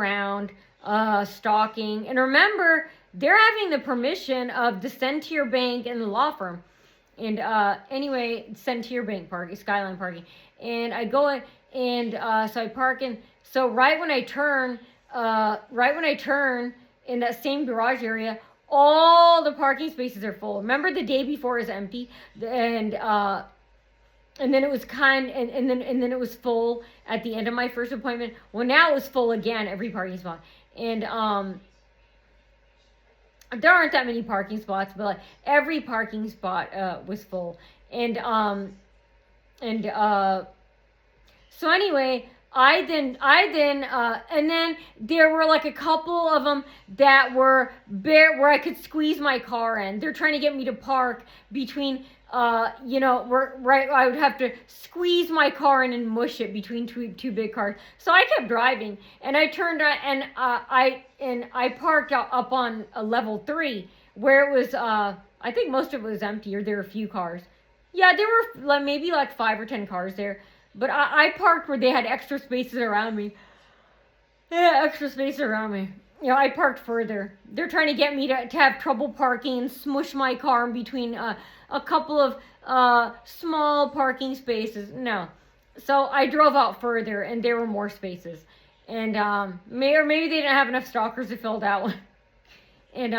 around, stalking. And remember, they're having the permission of the Sentier Bank and the law firm. And anyway, Sentier Bank parking, Skyline parking. And I go in, and so I park in. So right when I turn in that same garage area, all the parking spaces are full. Remember the day before is empty, and then it was and then it was full at the end of my first appointment. Well, now it was full again, every parking spot. And there aren't that many parking spots, but like every parking spot was full. And so anyway, and then there were like a couple of them that were where I could squeeze my car in. They're trying to get me to park between, I would have to squeeze my car in and mush it between two big cars. So I kept driving, and I turned and I parked up on a level 3 where it was, I think most of it was empty, or there were a few cars. Yeah, there were maybe like 5 or 10 cars there. But I parked where they had extra spaces around me. Yeah, extra space around me. I parked further. They're trying to get me to have trouble parking and smush my car in between a couple of small parking spaces. No. So I drove out further, and there were more spaces. And maybe they didn't have enough stalkers to fill that one. And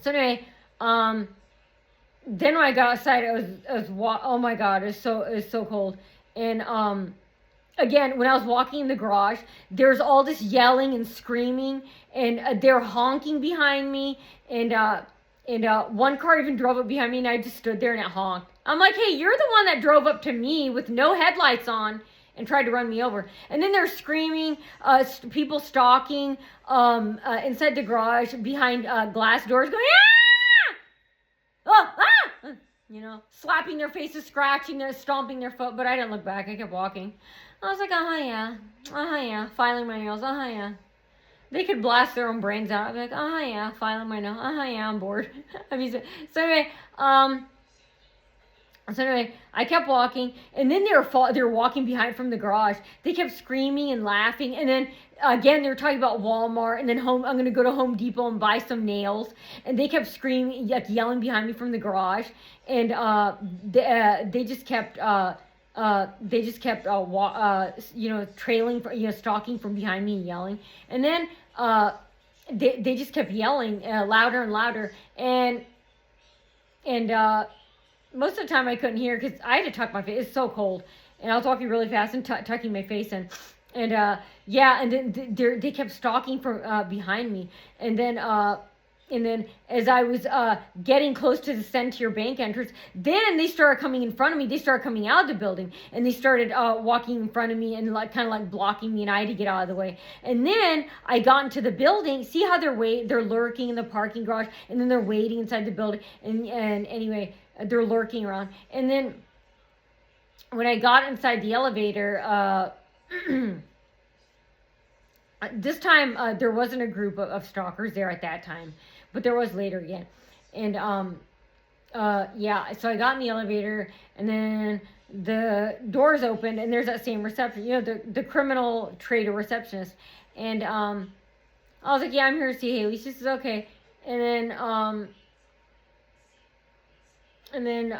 so anyway, then when I got outside, oh my God, it was so cold. And again, when I was walking in the garage, there's all this yelling and screaming, and they're honking behind me. And one car even drove up behind me, and I just stood there and it honked. I'm like, hey, you're the one that drove up to me with no headlights on and tried to run me over. And then they're screaming, people stalking inside the garage behind glass doors, going, ah! Oh, ah! Slapping their faces, scratching their, stomping their foot, but I didn't look back. I kept walking. I was like, yeah, filing my nails, yeah. They could blast their own brains out. I'd be like, yeah, filing my nails, yeah, I'm bored. So anyway, I kept walking, and then they were walking behind from the garage. They kept screaming and laughing, and then again they were talking about Walmart, and then I'm going to go to Home Depot and buy some nails, and they kept screaming, like yelling behind me from the garage, and they just kept trailing, stalking from behind me and yelling, and then they just kept yelling louder and louder, and most of the time I couldn't hear because I had to tuck my face. It's so cold, and I was walking really fast and tucking my face in, and and then they kept stalking from behind me, and then as I was getting close to the Sentier Bank entrance, then they started coming in front of me. They started coming out of the building, and they started walking in front of me and kind of blocking me, and I had to get out of the way. And then I got into the building. See how they're lurking in the parking garage, and then they're waiting inside the building, and anyway, they're lurking around. And then when I got inside the elevator, this time there wasn't a group of stalkers there at that time, but there was later again. And so I got in the elevator, and then the doors opened, and there's that same reception, the criminal trader receptionist. And I was like, yeah, I'm here to see Haley. She says, okay. And then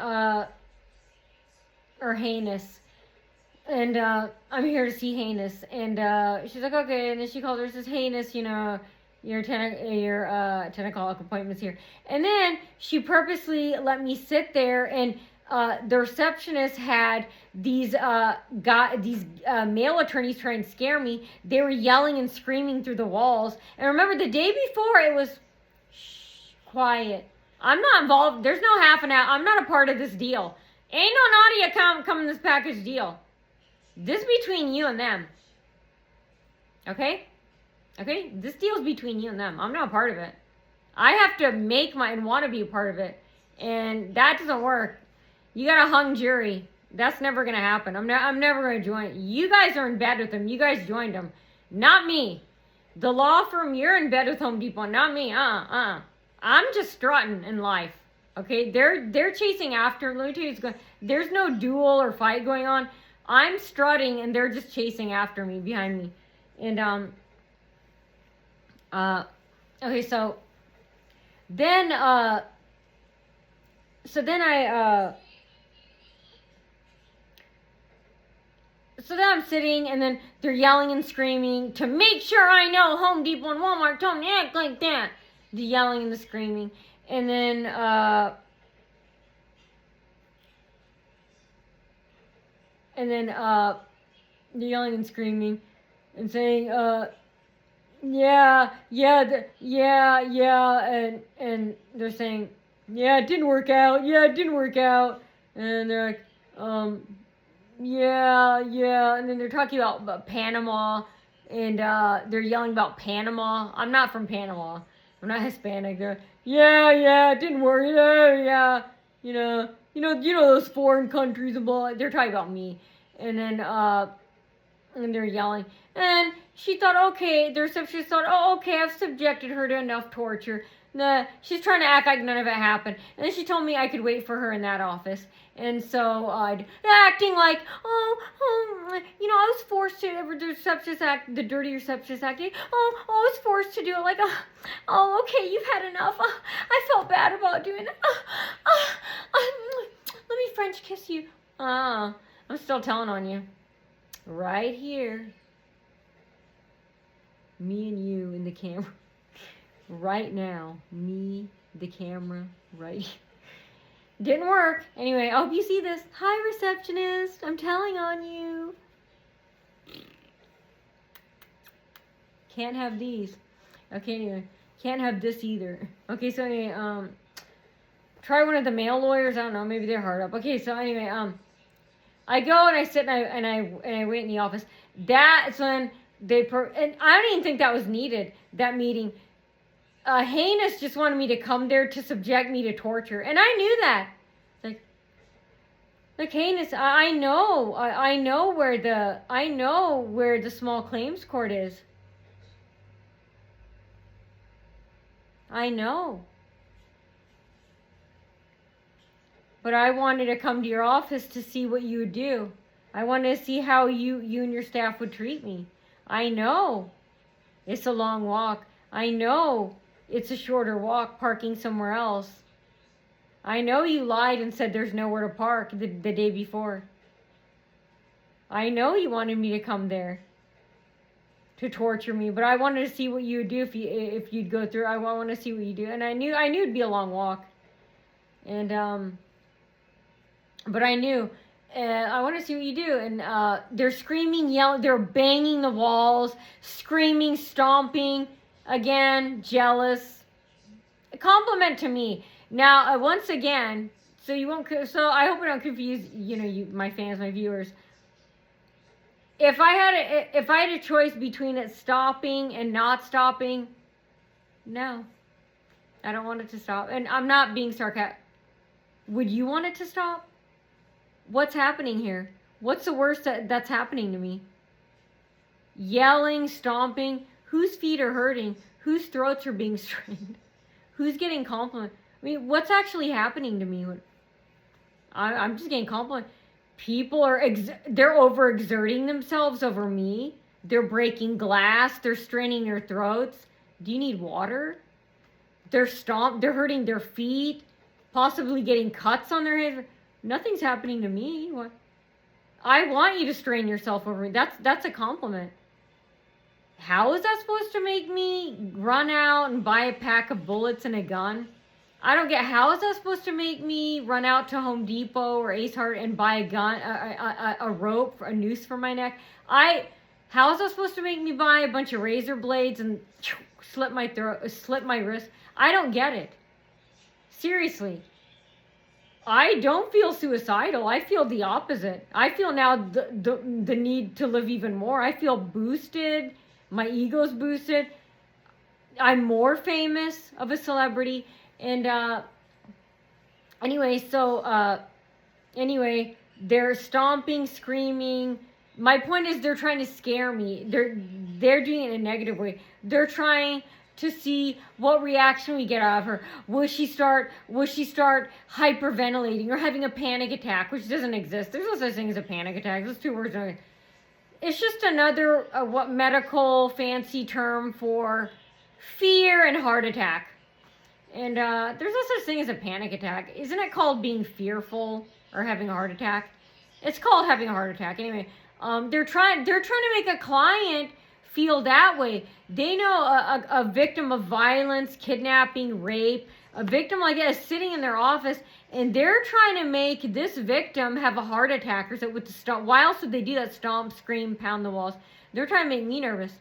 or Heinous. And I'm here to see Heinous. And she's like, okay. And then she calls her and says, Heinous, your 10 o'clock appointment's here. And then she purposely let me sit there, and the receptionist had these male attorneys trying to scare me. They were yelling and screaming through the walls. And remember, the day before it was quiet. I'm not involved. There's no half an hour. I'm not a part of this deal. Ain't no naughty account come in this package deal. This is between you and them. Okay? Okay? This deal's between you and them. I'm not a part of it. I have to make and want to be a part of it. And that doesn't work. You got a hung jury. That's never going to happen. I'm never going to join. You guys are in bed with them. You guys joined them. Not me. The law firm, you're in bed with Home Depot. Not me. I'm just strutting in life. Okay? They're chasing after. Let me tell you what's going on. There's no duel or fight going on. I'm strutting, and they're just chasing after me, behind me. And okay, so then I so then I'm sitting, and then they're yelling and screaming to make sure I know Home Depot and Walmart told me to act like that. The yelling and the screaming, and then the yelling and screaming and saying, yeah, and they're saying, yeah, it didn't work out, and they're like, yeah, and then they're talking about Panama, and they're yelling about Panama. I'm not from Panama. I'm not Hispanic. They're, yeah, it didn't work. Yeah, you know those foreign countries and blah. They're talking about me, and then and they're yelling. And she thought, okay, the receptionist thought, oh, okay, I've subjected her to enough torture. Nah, she's trying to act like none of it happened. And then she told me I could wait for her in that office. And so acting like, I was forced to, the dirty receptionist acting, I was forced to do it. Like, okay, you've had enough. I felt bad about doing it. Let me French kiss you. I'm still telling on you. Right here. Me and you in the camera. Right now. Me, the camera, right here. Didn't work. Anyway, I hope you see this. Hi, receptionist. I'm telling on you. Can't have these. Okay, anyway. Can't have this either. Okay, so anyway, try one of the male lawyers. I don't know. Maybe they're hard up. Okay, so anyway, I go and I sit and I wait in the office. That's when and I don't even think that was needed, that meeting. Heinous just wanted me to come there to subject me to torture, and I knew that. Like Heinous, I know where the small claims court is. I know. But I wanted to come to your office to see what you would do. I wanted to see how you and your staff would treat me. I know it's a long walk. I know it's a shorter walk parking somewhere else. I know you lied and said there's nowhere to park the day before. I know you wanted me to come there to torture me, but I wanted to see what you would do if you'd go through. I want to see what you do, and I knew it'd be a long walk, and but I knew. I want to see what you do. And they're screaming, yelling, they're banging the walls, screaming, stomping. Again, jealous. A compliment to me. Now, once again, so I hope I don't confuse, my fans, my viewers. If I had a choice between it stopping and not stopping, no. I don't want it to stop. And I'm not being sarcastic. Would you want it to stop? What's happening here? What's the worst that's happening to me? Yelling, stomping. Whose feet are hurting? Whose throats are being strained? Who's getting complimented? I mean, what's actually happening to me? I'm just getting complimented. People they're overexerting themselves over me. They're breaking glass. They're straining their throats. Do you need water? They're hurting their feet. Possibly getting cuts on their head. Nothing's happening to me. What? I want you to strain yourself over me. That's a compliment. How is that supposed to make me run out and buy a pack of bullets and a gun? I don't get, how is that supposed to make me run out to Home Depot or Ace Hardware and buy a gun, a rope, a noose for my neck? How is that supposed to make me buy a bunch of razor blades and slit my wrist? I don't get it. Seriously. I don't feel suicidal. I feel the opposite. I feel now the need to live even more. I feel boosted. My ego's boosted. I'm more famous of a celebrity. And anyway, they're stomping, screaming. My point is they're trying to scare me. They're doing it in a negative way. They're trying to see what reaction we get out of her. Will she start hyperventilating or having a panic attack, which doesn't exist? There's no such thing as a panic attack. Those two words are. It's just another what medical fancy term for fear and heart attack. And there's no such thing as a panic attack. Isn't it called being fearful or having a heart attack? It's called having a heart attack. Anyway, they're trying to make a client feel that way. They know a victim of violence, kidnapping, rape, a victim like that is sitting in their office, and they're trying to make this victim have a heart attack or so with the stomp. Why else would they do that? Stomp, scream, pound the walls. They're trying to make me nervous.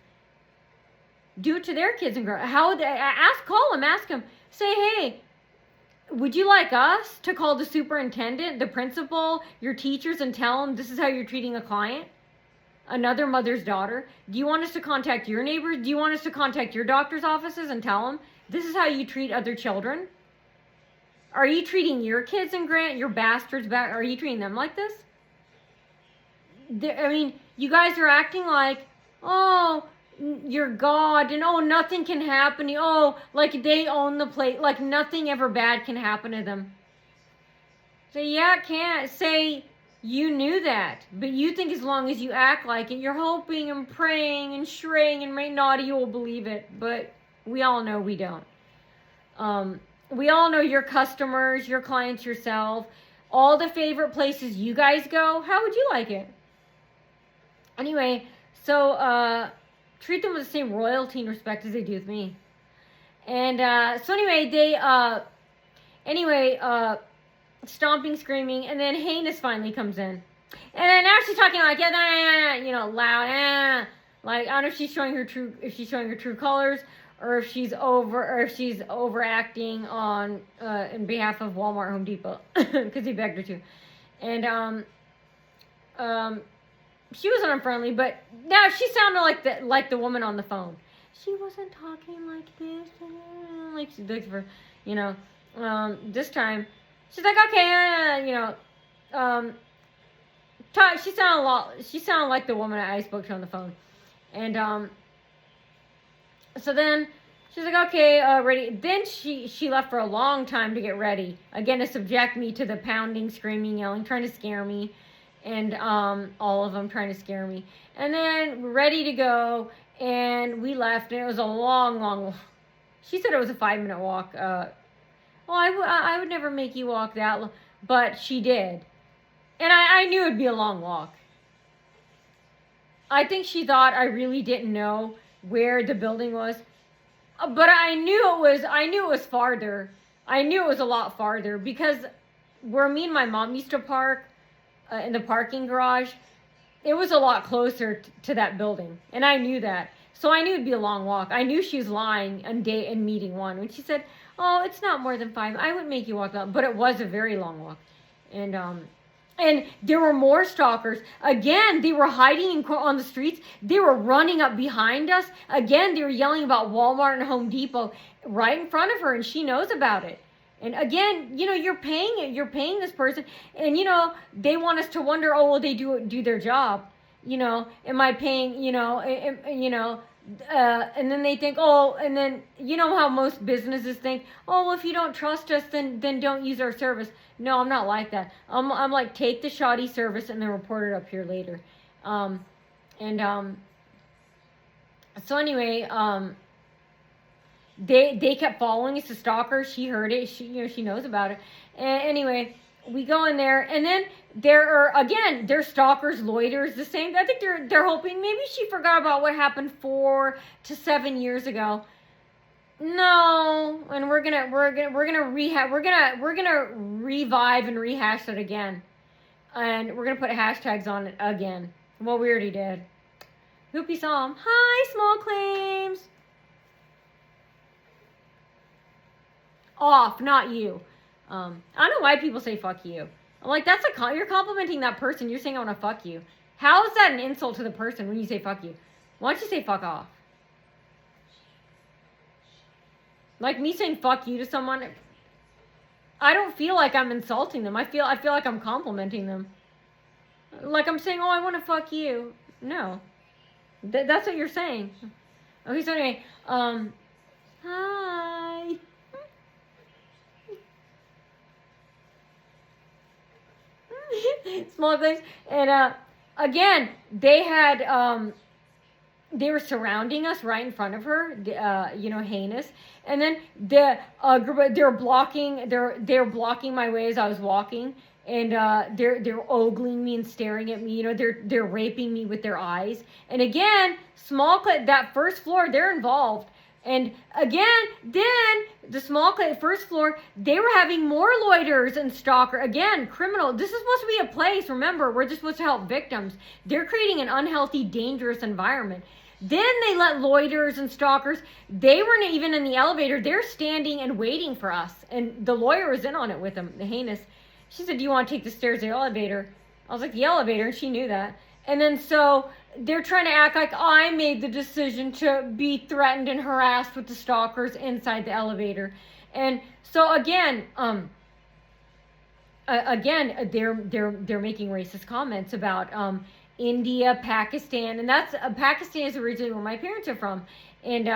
Do it to their kids and girls. How would they call them, ask them, say, hey, would you like us to call the superintendent, the principal, your teachers, and tell them this is how you're treating a client? Another mother's daughter? Do you want us to contact your neighbors? Do you want us to contact your doctor's offices and tell them this is how you treat other children? Are you treating your kids and your bastards back? Are you treating them like this? I mean, you guys are acting like, oh, you're God, and oh, nothing can happen. Oh, like they own the place, like nothing ever bad can happen to them. Say, yeah, it can't. Say, you knew that, but you think as long as you act like it, you're hoping and praying and straying and right naughty, you will believe it. But we all know we don't. We all know your customers, your clients, yourself, all the favorite places you guys go. How would you like it? Anyway, so treat them with the same royalty and respect as they do with me. And so anyway, stomping, screaming, and then heinous finally comes in. And then now she's talking like, loud, like I don't know if she's showing her true colors, or if she's overacting on in behalf of Walmart, Home Depot, because he begged her to. And she wasn't unfriendly, but now she sounded like the woman on the phone. She wasn't talking like this, like she looks for, this time. She's like, okay, she sounded like the woman I spoke to on the phone. And, so then she's like, okay, ready. Then she left for a long time to get ready. Again, to subject me to the pounding, screaming, yelling, trying to scare me. And, all of them trying to scare me. And then we're ready to go. And we left, and it was a long, long walk. She said it was a 5-minute walk. I would never make you walk that long, but she did. And I knew it'd be a long walk. I think she thought I really didn't know where the building was. But I knew it was farther. I knew it was a lot farther because where me and my mom used to park in the parking garage, it was a lot closer to that building. And I knew that. So I knew it'd be a long walk. I knew she was lying in meeting one when she said, oh, it's not more than 5. I wouldn't make you walk that. But it was a very long walk. And there were more stalkers. Again, they were hiding on the streets. They were running up behind us. Again, they were yelling about Walmart and Home Depot right in front of her, and she knows about it. And again, you're paying this person, and they want us to wonder, oh, will they do their job? Am I paying, and then they think, oh, and then how most businesses think, oh, well, if you don't trust us, then don't use our service. No, I'm not like that. I'm like, take the shoddy service and then report it up here later. So anyway, they kept following us, the stalkers. She heard it. She knows about it. And anyway, we go in there, and then they're stalkers, loiters, the same. I think they're hoping maybe she forgot about what happened 4 to 7 years ago. No, and we're gonna revive and rehash it again, and we're gonna put hashtags on it again. Well, we already did. Hoopy saw 'em. Hi, small claims. Off, not you. I don't know why people say fuck you. I'm like, you're complimenting that person. You're saying I want to fuck you. How is that an insult to the person when you say fuck you? Why don't you say fuck off? Like me saying fuck you to someone, I don't feel like I'm insulting them. I feel like I'm complimenting them. Like I'm saying, oh, I want to fuck you. No. That's what you're saying. Okay, so anyway, hi. Small things. And again, they were surrounding us right in front of her, heinous. And then they're blocking my way as I was walking, and they're ogling me and staring at me. They're raping me with their eyes. And again, that first floor, they're involved. And again, then the first floor, they were having more loiterers and stalker. Again, criminal. This is supposed to be a place. Remember, we're just supposed to help victims. They're creating an unhealthy, dangerous environment. Then they let loiterers and stalkers, they weren't even in the elevator. They're standing and waiting for us. And the lawyer was in on it with them, the heinous. She said, do you want to take the stairs to the elevator? I was like, the elevator? And she knew that. And then so they're trying to act like I made the decision to be threatened and harassed with the stalkers inside the elevator. And so again, they're making racist comments about India, Pakistan, and that's Pakistan is originally where my parents are from, and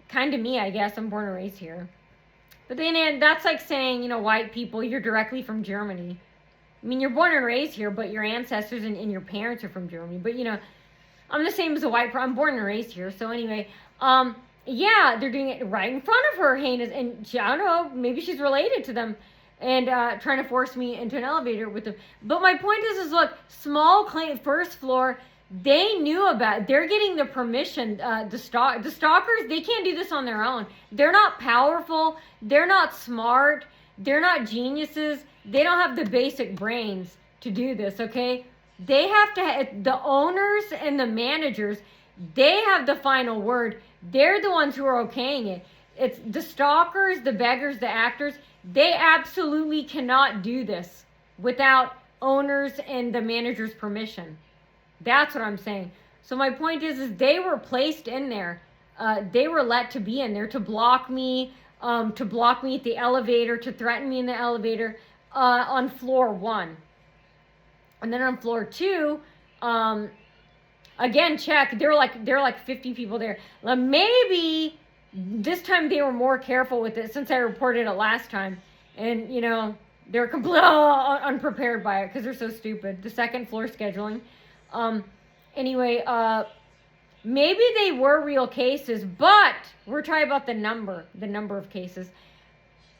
kind of me, I guess. I'm born and raised here. But then that's like saying, white people, you're directly from Germany. I mean, you're born and raised here, but your ancestors and your parents are from Germany. But, I'm the same as a white person. I'm born and raised here. So anyway, they're doing it right in front of her, heinous. And I don't know, maybe she's related to them and trying to force me into an elevator with them. But my point is look, small claim, first floor, they knew about it. They're getting the permission. The stalkers, they can't do this on their own. They're not powerful. They're not smart. They're not geniuses. They don't have the basic brains to do this, okay? They have to, the owners and the managers, they have the final word. They're the ones who are okaying it. It's the stalkers, the beggars, the actors. They absolutely cannot do this without owners and the manager's permission. That's what I'm saying. So my point is they were placed in there. They were let to be in there to block me at the elevator, to threaten me in the elevator on floor 1. And then on floor 2, again, check. There were like 50 people there. Maybe this time they were more careful with it since I reported it last time. And, they were completely unprepared by it because they're so stupid. The second floor scheduling. Anyway, maybe they were real cases, but we're talking about the number of cases.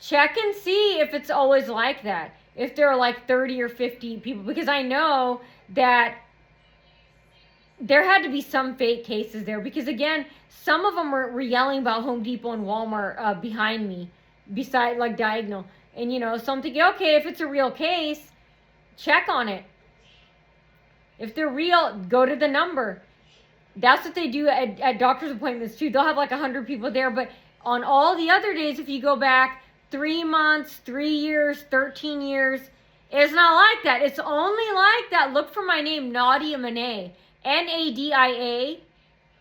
Check and see if it's always like that. If there are like 30 or 50 people, because I know that there had to be some fake cases there, because again, some of them were yelling about Home Depot and Walmart behind me, beside like diagonal. And so I'm thinking, okay, if it's a real case, check on it. If they're real, go to the number. That's what they do at doctor's appointments too. They'll have like 100 people there, but on all the other days, if you go back 3 months, 3 years, 13 years, it's not like that. It's only like that. Look for my name, Nadia Monet. Nadia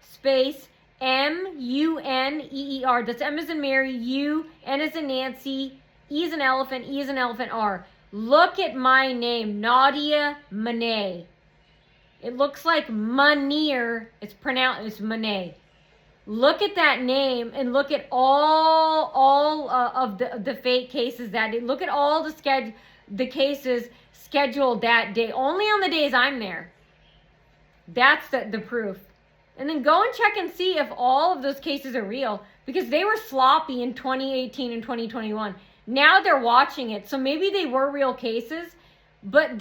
space Muneer. That's M as in Mary, U, N as in Nancy, E as in elephant, E as in elephant, R. Look at my name, Nadia Monet. It looks like Moneer. It's Monet. Look at that name and look at all of the fake cases look at all the cases scheduled that day. Only on the days I'm there. That's the proof. And then go and check and see if all of those cases are real, because they were sloppy in 2018 and 2021. Now they're watching it. So maybe they were real cases, but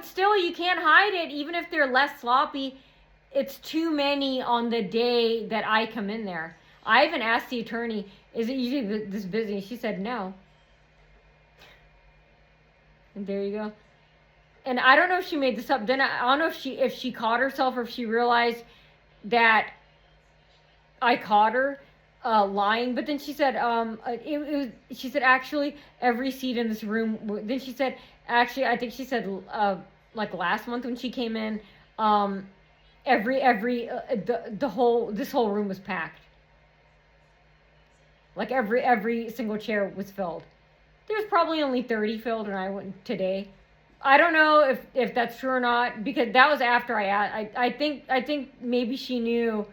still you can't hide it. Even if they're less sloppy, it's too many on the day that I come in there. I even asked the attorney, is it usually this busy? She said no. And there you go. And I don't know if she made this up. Then I don't know if she caught herself or if she realized that I caught her lying. But then she said, she said, actually, every seat in this room. Then she said, actually, I think she said, like last month when she came in, this whole room was packed. Like every single chair was filled. There was probably only 30 filled when I went today. I don't know if that's true or not, because that was after I think maybe she knew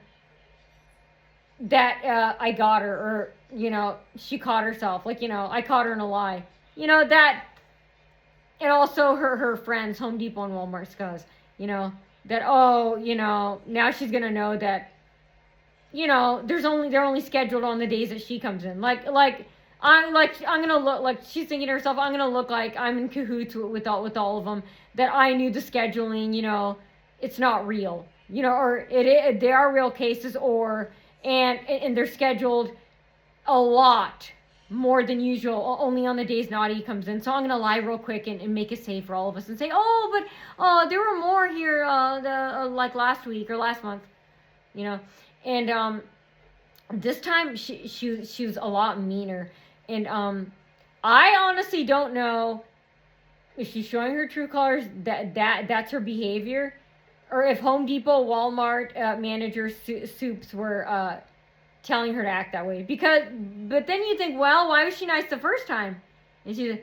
that I got her, or she caught herself, like I caught her in a lie, that, and also her friends, Home Depot and Walmart scuzz, that, oh, now she's gonna know that, they're only scheduled on the days that she comes in. I'm gonna look like she's thinking to herself, I'm gonna look like I'm in cahoots with all of them, that I knew the scheduling, it's not real, or they are real cases, and they're scheduled a lot more than usual, only on the days Naughty comes in. So I'm gonna lie real quick and make it safe for all of us and say, but there were more here, like last week or last month, and this time she was a lot meaner, and I honestly don't know if she's showing her true colors, that's her behavior, or if Home Depot, Walmart managers, soups were telling her to act that way. But then you think, well, why was she nice the first time? And she,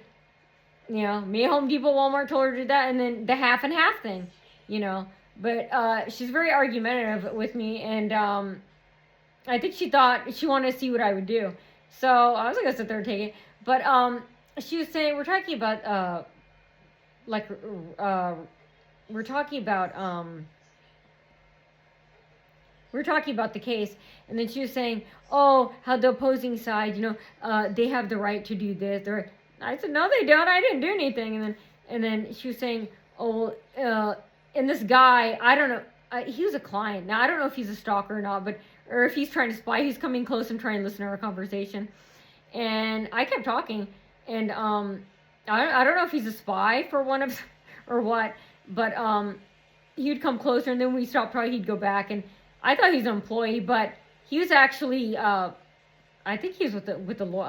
me, Home Depot, Walmart told her to do that, and then the half and half thing, But she's very argumentative with me, and I think she thought she wanted to see what I would do. So I was gonna sit there and take it. But she was saying, we're talking about the case, and then she was saying, oh, how the opposing side, they have the right to do this. I said, no, they don't. I didn't do anything. And then she was saying, oh, and this guy, I don't know, he was a client. Now I don't know if he's a stalker or not, or if he's trying to spy. He's coming close and trying to listen to our conversation. And I kept talking, and I don't know if he's a spy for one of, or what, but he'd come closer, and then when we stopped talking, he'd go back, and I thought he was an employee, but he was actually, I think he was a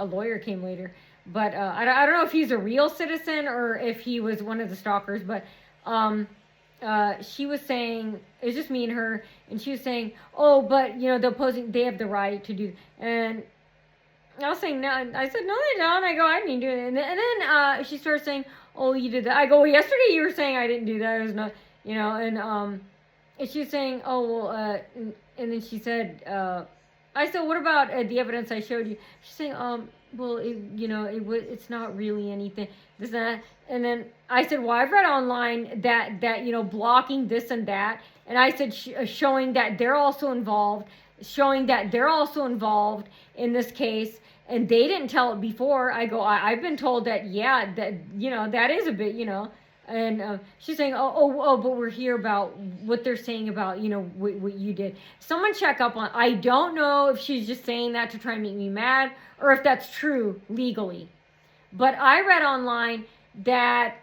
lawyer came later, but I don't know if he's a real citizen or if he was one of the stalkers, but she was saying, it was just me and her, and she was saying, oh, but, the opposing, they have the right to do, and I was saying, no, I said, no, they don't. I go, I didn't do it. And then she started saying, oh, you did that. I go, well, yesterday you were saying I didn't do that. It was not, and she was saying, oh, well, and then she said, I said, what about the evidence I showed you? She's saying, well, it's not really anything, this and that. And then I said, well, I've read online that blocking this and that. And I said, showing that they're also involved in this case, and they didn't tell it before. I go, I've been told that, yeah, that is a bit, and she's saying, but we're here about what they're saying about, what you did. Someone check up on, I don't know if she's just saying that to try and make me mad, or if that's true legally. But I read online that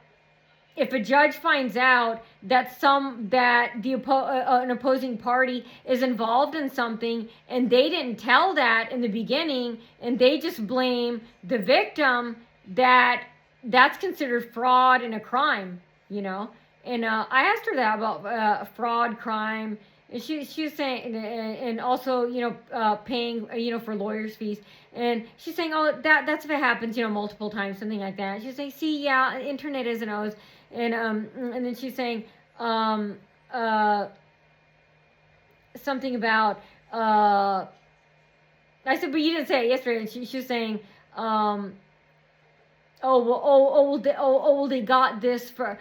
if a judge finds out that an opposing party is involved in something, and they didn't tell that in the beginning, and they just blame the victim, that's considered fraud and a crime, And I asked her that about fraud, crime, and she was saying, and also paying for lawyers' fees, and she's saying, oh, that's if it happens multiple times, something like that. She's saying, see, yeah, internet isn't always. And then she's saying something about I said, but you didn't say it yesterday. And she was saying they got this for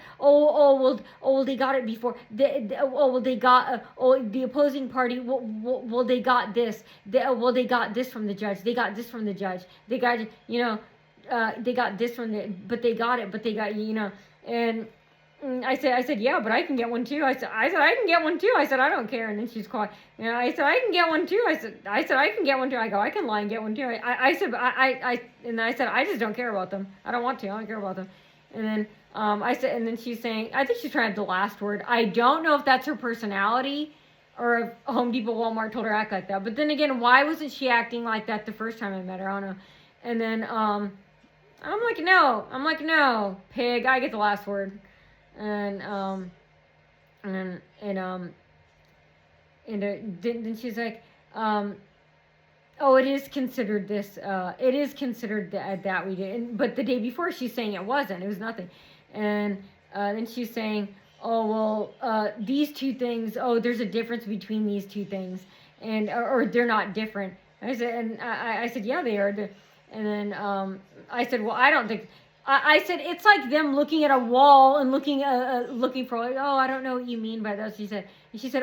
they got it before they got the opposing party they got this they got this from the judge, they got this from the judge, they got they got this from the, but they got and I said, yeah, but I can get one too. I said I can get one too. I said, I don't care. And then she's quiet. I said, I can get one too. I said I can get one too. I go, I can lie and get one too. I said, I just don't care about them. I don't want to. I don't care about them. And then I said, and then she's saying, I think she's trying to have the last word. I don't know if that's her personality, or if Home Depot, Walmart told her to act like that. But then again, why wasn't she acting like that the first time I met her? I don't know. And then I'm like, no, pig, I get the last word. And then she's like, oh, it is considered this, it is considered that we did. But the day before, she's saying it wasn't, it was nothing. And then she's saying, oh, well, these two things, there's a difference between these two things, and or they're not different. I said, and I said, yeah, they are. And then I said, well, I don't think, I said, it's like them looking at a wall and looking for, like, oh, I don't know what you mean by that. She said,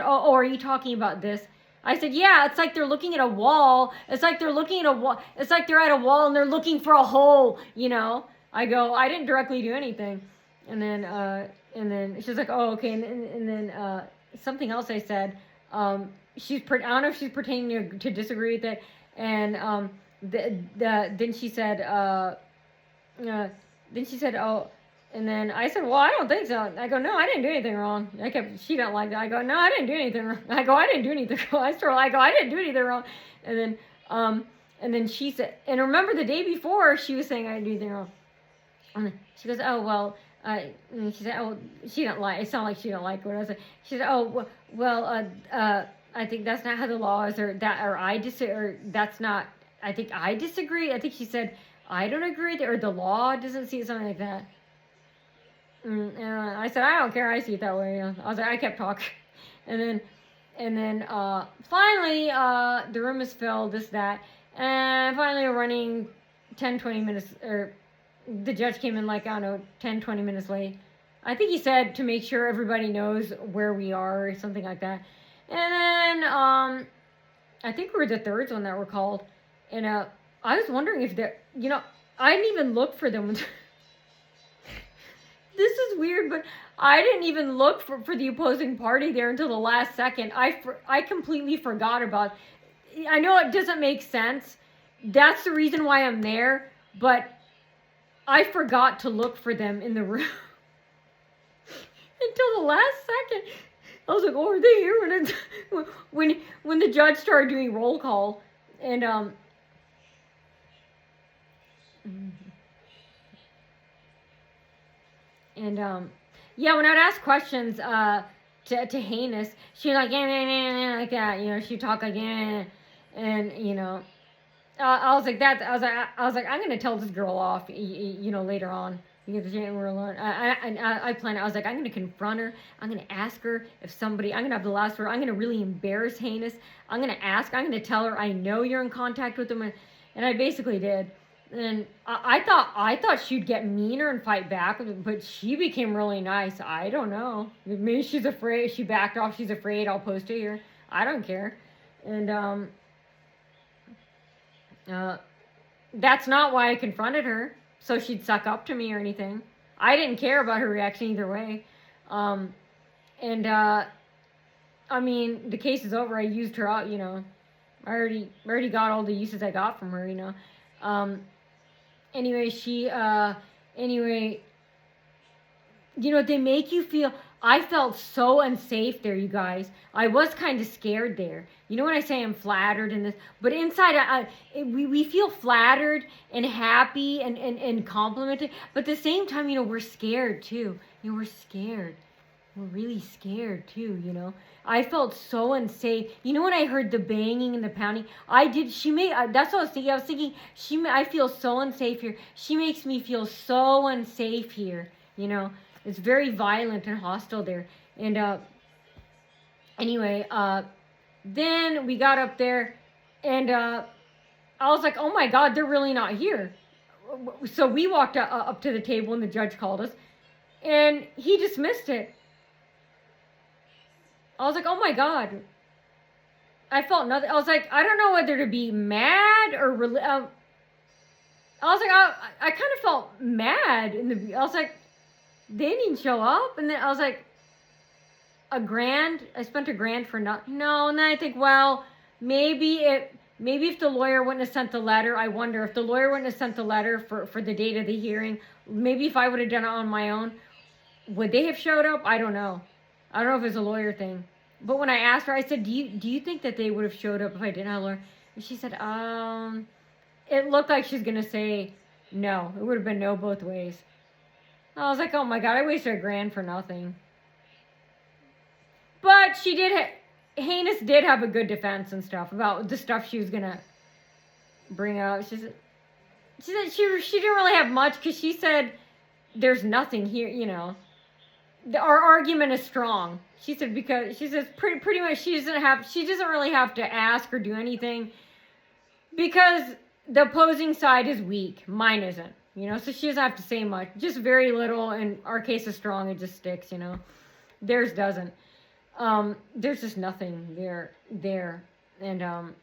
oh, are you talking about this? I said, yeah, it's like they're looking at a wall. It's like they're looking at a wall. It's like they're at a wall and they're looking for a hole, you know? I go, I didn't directly do anything. And then she's like, oh, okay. And then something else I said, I don't know if she's pretending to disagree with it. And then she said, oh, and then I said, well, I don't think so. I go, no, I didn't do anything wrong. She didn't like that. I go, no, I didn't do anything wrong. I go, I didn't do anything wrong. I didn't do anything wrong. And then she said, and remember the day before she was saying I didn't do anything wrong. And she goes, oh, well, and she said, oh, she didn't like, it sounded like she didn't like what I was saying. She said, oh, well, I think that's not how the law is, or that's not, I think I disagree. I think she said, I don't agree, or the law doesn't see it, something like that. I said, I don't care, I see it that way. I was like, I kept talking. And then finally, the room is filled, this, that. And finally we're running 10, 20 minutes, or the judge came in like, I don't know, 10, 20 minutes late. I think he said to make sure everybody knows where we are, or something like that. And then, I think we were the thirds one that were called. And I was wondering if they're, I didn't even look for them. This is weird, but I didn't even look for the opposing party there until the last second. I completely forgot about it. I know it doesn't make sense. That's the reason why I'm there, but I forgot to look for them in the room. Until the last second. I was like, oh, are they here? When the judge started doing roll call, and yeah, when I'd ask questions to Heinous, she'd like, yeah, like that, she'd talk like, yeah, and I was like that. I was like, I'm gonna tell this girl off, later on, because we're alone. I planned. I was like, I'm gonna confront her. I'm gonna ask her if I'm gonna have the last word. I'm gonna really embarrass Heinous. I'm gonna tell her I know you're in contact with them, and I basically did. And I thought she'd get meaner and fight back, but she became really nice. I don't know. Maybe she's afraid. She backed off. She's afraid. I'll post it here. I don't care. And that's not why I confronted her, so she'd suck up to me or anything. I didn't care about her reaction either way. I mean, the case is over. I used her out. I already got all the uses I got from her. Anyway, they make you feel, I felt so unsafe there, you guys. I was kind of scared there. When I say I'm flattered in this, but inside, we feel flattered and happy and complimented, but at the same time, we're scared too. We're scared. We're really scared too, I felt so unsafe. When I heard the banging and the pounding, that's what I was thinking. I was thinking, I feel so unsafe here. She makes me feel so unsafe here, It's very violent and hostile there. And anyway, then we got up there, and I was like, oh my God, they're really not here. So we walked up to the table, and the judge called us, and he dismissed it. I was like, oh my God. I felt nothing. I was like, I don't know whether to be mad or I was like, I kind of felt mad. I was like, they didn't show up. And then I was like, $1,000? I spent $1,000 for nothing. No. And then I think, well, maybe if the lawyer wouldn't have sent the letter, I wonder if the lawyer wouldn't have sent the letter for the date of the hearing, maybe if I would have done it on my own, would they have showed up? I don't know. I don't know if it's a lawyer thing. But when I asked her, I said, do you think that they would have showed up if I didn't have a lawyer? And she said, it looked like she's going to say no. It would have been no both ways. I was like, oh my God, I wasted $1,000 for nothing. But Heinous did have a good defense and stuff about the stuff she was going to bring out. She said she didn't really have much, because she said there's nothing here, Our argument is strong. She said, because she says pretty much she doesn't really have to ask or do anything, because the opposing side is weak. Mine isn't. you know, so she doesn't have to say much, just very little, and our case is strong, it just sticks, you know. Theirs doesn't. There's just nothing there. And,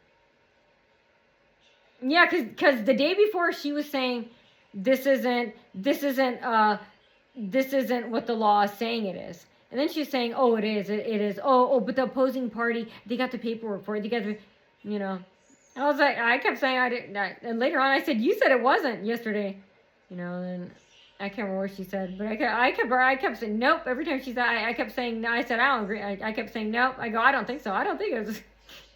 yeah, cause the day before she was saying, this isn't what the law is saying it is. And then she's saying, oh, it is. Oh, but the opposing party, they got the paperwork for it. They got the, you know. I was like, I kept saying I didn't. And later on, I said, you said it wasn't yesterday. You know, and I can't remember what she said. But I kept saying, nope. Every time she said, I kept saying, no. I said, I don't agree. I kept saying, nope. I go, I don't think so. I don't think it was.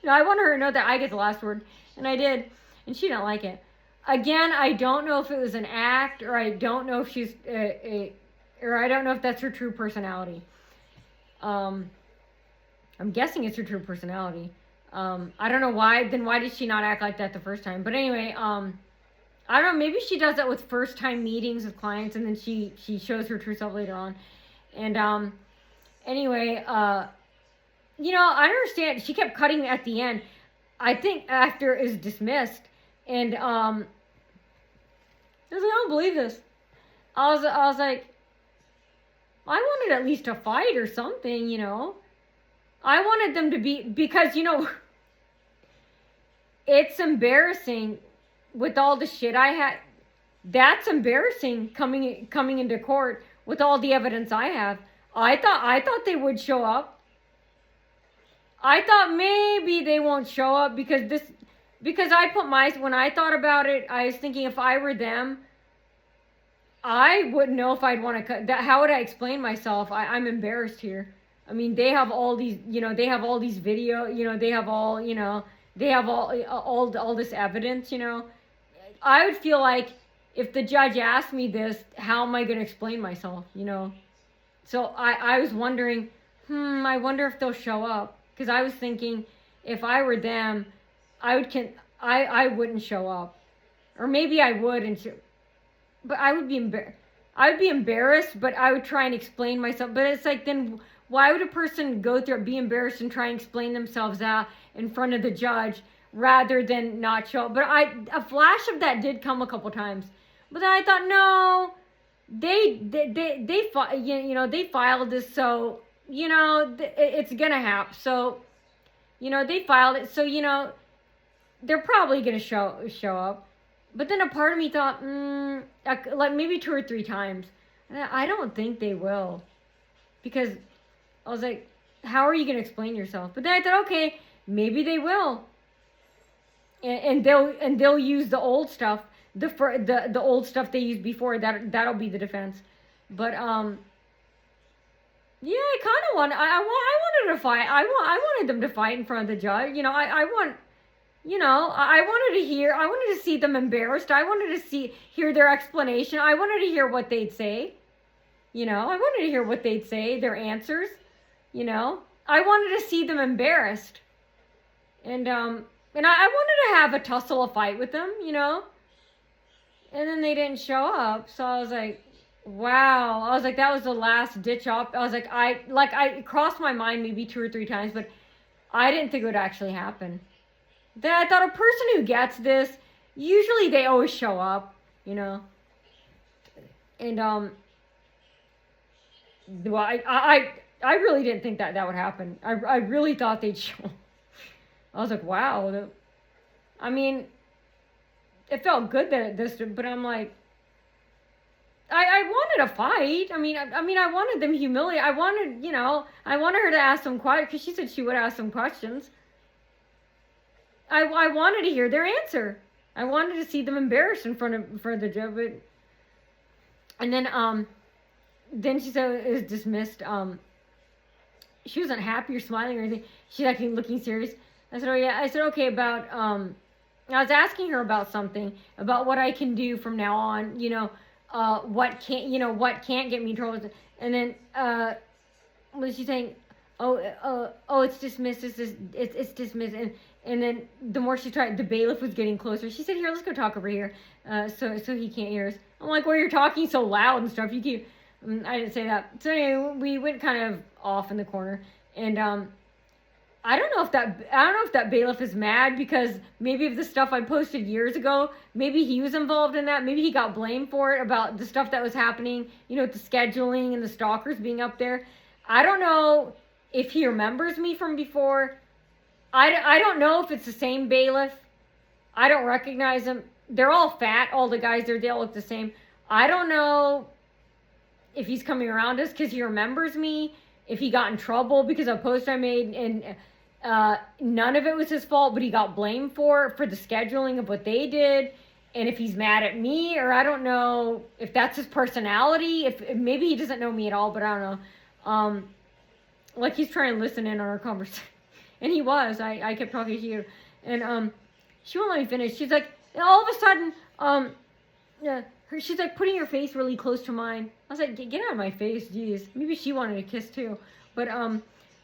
You know, I wanted her to know that I get the last word. And I did. And she didn't like it. Again, I don't know if it was an act, or I don't know if she's or I don't know if that's her true personality. I'm guessing it's her true personality. I don't know why. Then why did she not act like that the first time? But anyway, I don't know. Maybe she does that with first time meetings with clients, and then she shows her true self later on. And anyway, you know, I understand. She kept cutting at the end. I think after is dismissed, and I was like, I don't believe this. I was like, I wanted at least a fight or something, you know. I wanted them to be, because, you know, it's embarrassing with all the shit I had. That's embarrassing coming into court with all the evidence I have. I thought they would show up. I thought maybe they won't show up because when I thought about it, I was thinking if I were them, I wouldn't know if I'd want to cut that. How would I explain myself? I'm embarrassed here. I mean, they have all these, you know, they have all these video, you know, they have all, you know, they have all this evidence, you know. I would feel like if the judge asked me this, how am I going to explain myself, you know? So I was wondering, I wonder if they'll show up. Because I was thinking, if I were them, I wouldn't show up. Or maybe I would, but I would be embarrassed. I would be embarrassed, but I would try and explain myself. But it's like, then why would a person go through it, be embarrassed, and try and explain themselves out in front of the judge rather than not show up? But a flash of that did come a couple times. But then I thought, no, they filed this, so, you know, it's gonna happen. So, you know, they filed it, so, you know, they're probably gonna show up. But then a part of me thought, like maybe 2 or 3 times, I don't think they will, because I was like, how are you gonna explain yourself? But then I thought, okay, maybe they will, and they'll use the old stuff, the old stuff they used before. That'll be the defense. But yeah, I kind of want. I wanted to fight. I wanted them to fight in front of the judge. You know, I want. You know, I wanted to see them embarrassed. I wanted to hear their explanation. I wanted to hear what they'd say. You know, I wanted to hear what they'd say, their answers. You know, I wanted to see them embarrassed. And I wanted to have a tussle, a fight with them, you know. And then they didn't show up. So I was like, wow. I was like, that was the last ditch up. I was like, it crossed my mind maybe 2 or 3 times, but I didn't think it would actually happen. Then I thought, a person who gets this, usually they always show up, you know. And well, I really didn't think that would happen. I really thought they'd show up. I was like, wow. I mean, it felt good that this, but I'm like, I wanted a fight. I mean, I wanted them humiliated. I wanted her to ask some questions, because she said she would ask some questions. I wanted to hear their answer. I wanted to see them embarrassed in front of the judge. And then she said it was dismissed. She wasn't happy or smiling or anything. She's actually looking serious. I said, oh yeah. I said, okay, about I was asking her about something, about what I can do from now on. You know, what can't get me in trouble. And then was she saying, oh, it's dismissed. It's dismissed. And then the more she tried, the bailiff was getting closer. She said, here, let's go talk over here, so he can't hear us. I'm like, well, you're talking so loud and stuff. You keep. I didn't say that. So anyway, we went kind of off in the corner, and I don't know if that bailiff is mad because maybe of the stuff I posted years ago, maybe he was involved in that. Maybe he got blamed for it about the stuff that was happening, with the scheduling and the stalkers being up there. I don't know if he remembers me from before. I don't know if it's the same bailiff. I don't recognize him. They're all fat. All the guys there, they all look the same. I don't know if he's coming around us because he remembers me. If he got in trouble because of a post I made, and none of it was his fault, but he got blamed for the scheduling of what they did. And if he's mad at me, or I don't know if that's his personality. If maybe he doesn't know me at all, but I don't know. Like he's trying to listen in on our conversation, and he was. I kept talking to you, and she won't let me finish. She's like, all of a sudden, she's like putting her face really close to mine. I was like, get out of my face, jeez. Maybe she wanted a kiss too, but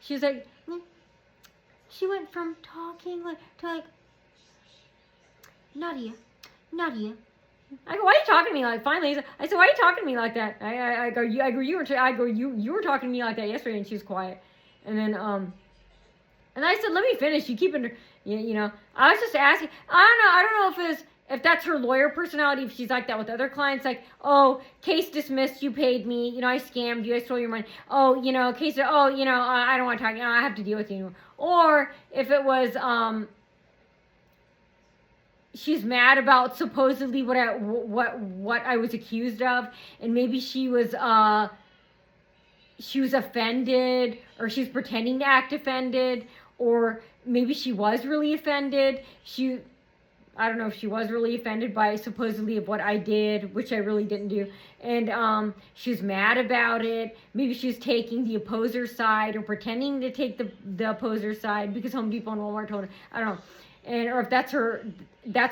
she's like. She went from talking to like, Nadia. I go, why are you talking to me like? Finally, I said, why are you talking to me like that? You were talking to me like that yesterday, and she was quiet. And then and I said, let me finish. You keep it, I was just asking. I don't know if that's her lawyer personality, if she's like that with other clients, like, oh, case dismissed, you paid me, I scammed you, I stole your money, oh, case, oh, I don't want to talk, I have to deal with you, or if it was, she's mad about supposedly what I was accused of, and maybe she was offended, or she's pretending to act offended, or maybe she was really offended, I don't know if she was really offended by supposedly of what I did, which I really didn't do. And she was mad about it. Maybe she was taking the opposer's side or pretending to take the opposer's side because Home Depot and Walmart told her. I don't know. Or if that's her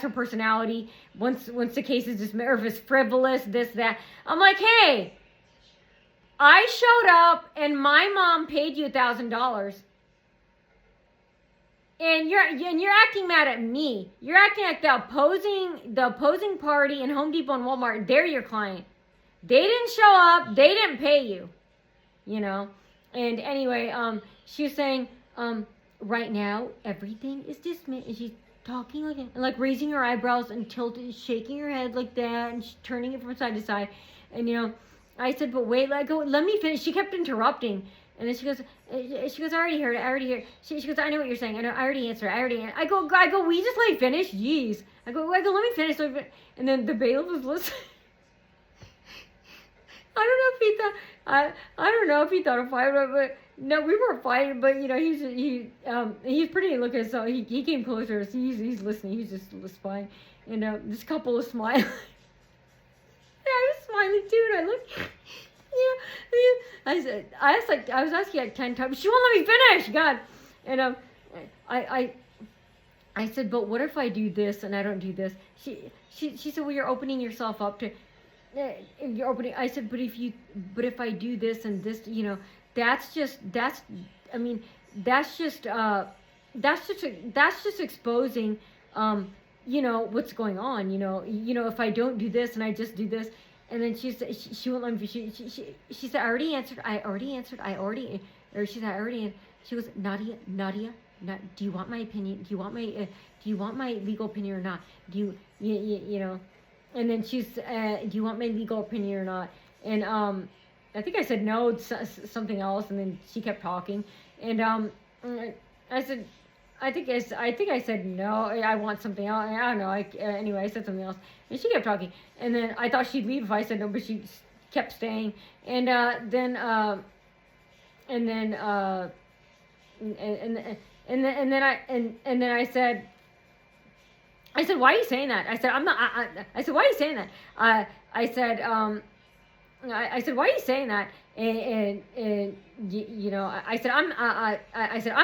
personality. Once the case is dismissed, or if it's frivolous, this, that. I'm like, hey, I showed up and my mom paid you $1,000. And you're acting mad at me. You're acting like the opposing party in Home Depot and Walmart. They're your client. They didn't show up. They didn't pay you. And anyway, she was saying, right now everything is dismissed. And she's talking like raising her eyebrows and shaking her head like that, and turning it from side to side. And I said, but wait, let me finish. She kept interrupting. And then she goes, I already heard it. She goes, I know what you're saying. I know, I already answered. I go, will you just let me finish? Jeez. I go, let me finish. And then the bailiff was listening. I don't know if he thought of fighting, but no, we weren't fighting. But he's pretty looking, so he came closer. So he's listening. He's just spying, and this couple was smiling. I was smiling too, and I looked. I was asking like 10 times. She won't let me finish. God, and I said, but what if I do this and I don't do this? She said, well, you're opening yourself up to. You're opening. I said, but if I do this and this, that's just exposing, what's going on. If I don't do this and I just do this. And then she said, she won't let me, she said, I already answered, or she said, I already, she goes, Nadia, do you want my opinion? Do you want my legal opinion or not? Do you, and then she's, do you want my legal opinion or not? And, I think I said no, it's something else. And then she kept talking. And, I said, I think I said no. I want something else. I don't know. Anyway, I said something else, and she kept talking. And then I thought she'd leave if I said no, but she kept staying. And then I said, why are you saying that? I said, I'm not. I said, why are you saying that? I said, why are you saying that? And I said, I'm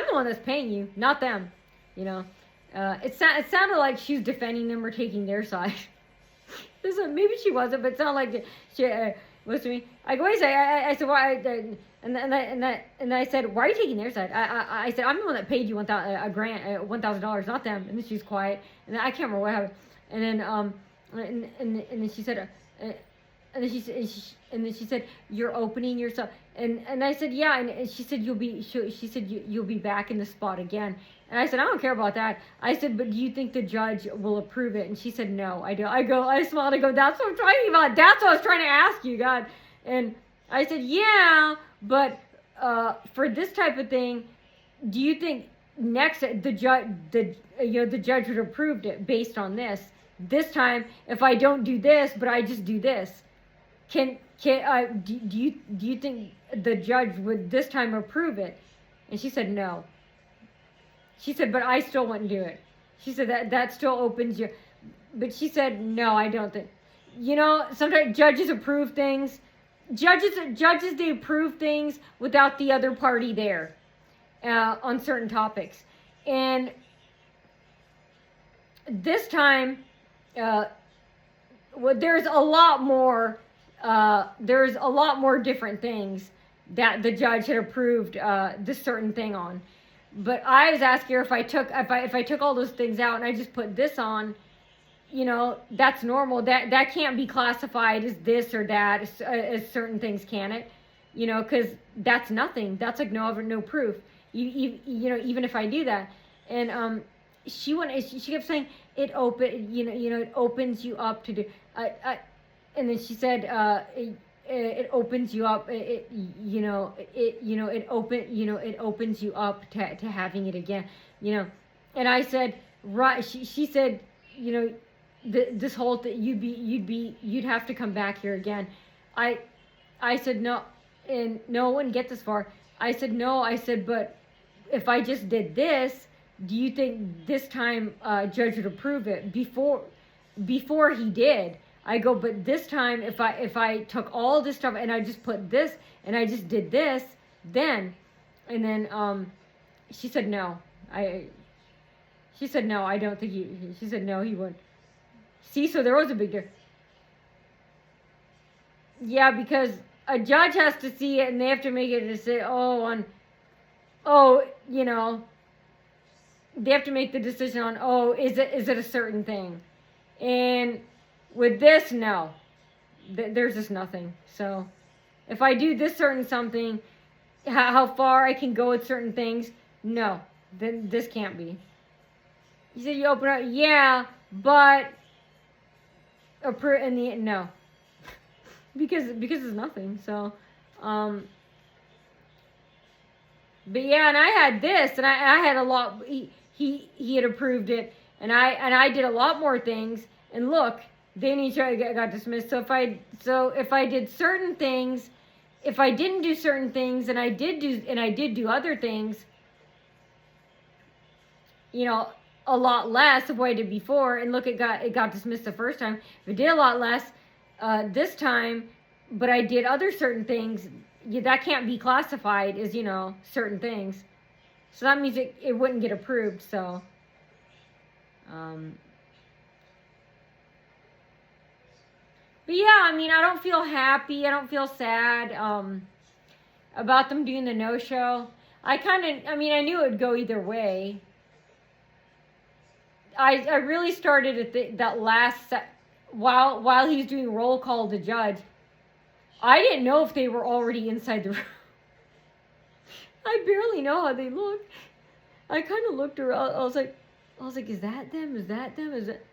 the one that's paying you, not them. It sounded like she's defending them or taking their side. Maybe she wasn't, but it sounded like she was to me. I go, I said, why? And I said, why are you taking their side? I said, I'm the one that paid you $1,000, not them. And then she's quiet, and then I can't remember what happened. And then and then she said, And then she said, "You're opening yourself." And I said, "Yeah." And she said, she said, "You'll be back in the spot again." And I said, "I don't care about that." I said, "But do you think the judge will approve it?" And she said, "No, I don't." I smiled. I go, "That's what I'm talking about. That's what I was trying to ask you, God." And I said, "Yeah, but for this type of thing, do you think next the judge would have approved it based on this? This time, if I don't do this, but I just do this, do you think the judge would this time approve it?" And she said, "No." She said, "But I still wouldn't do it." She said that still opens your, but she said, "No, I don't think." Sometimes judges approve things. Judges they approve things without the other party there on certain topics. And this time, there's a lot more. There's a lot more different things that the judge had approved this certain thing on. But I was asking her if I took all those things out and I just put this on, that's normal. That can't be classified as this or that as certain things, can it? Because that's nothing. That's like no proof. Even if I do that. And she kept saying it opens you up to do. And then she said it opens you up. It opens you up to having it again. And I said, right. She said, this whole thing, you'd have to come back here again. I said no, and no one get this far. I said no. I said, but if I just did this, do you think this time judge would approve it? Before he did, I go, but this time if I took all this stuff and I just put this and I just did this, then, and then she said no. She said no. I don't think she said no. He would. See, so there was a big difference. Yeah, because a judge has to see it and they have to make it to say, they have to make the decision on, is it a certain thing? And with this, no. There's just nothing. So if I do this certain something, how far I can go with certain things, no. Then this can't be. You said you open up, yeah, but in the end, no. because it's nothing. So but yeah, and I had this, and I had a lot. He had approved it, and I did a lot more things. And look, then he got dismissed. So if I did certain things, if I didn't do certain things, and I did do other things, a lot less of what I did before. And look, it got dismissed the first time. If I did a lot less this time, but I did other certain things, that can't be classified as, certain things. So that means it wouldn't get approved. So, but yeah, I mean, I don't feel happy. I don't feel sad about them doing the no-show. I knew it would go either way. I really started at that last while he was doing roll call to judge. I didn't know if they were already inside the room. I barely know how they look. I kind of looked around. I was like, is that them? Is that them? Is it?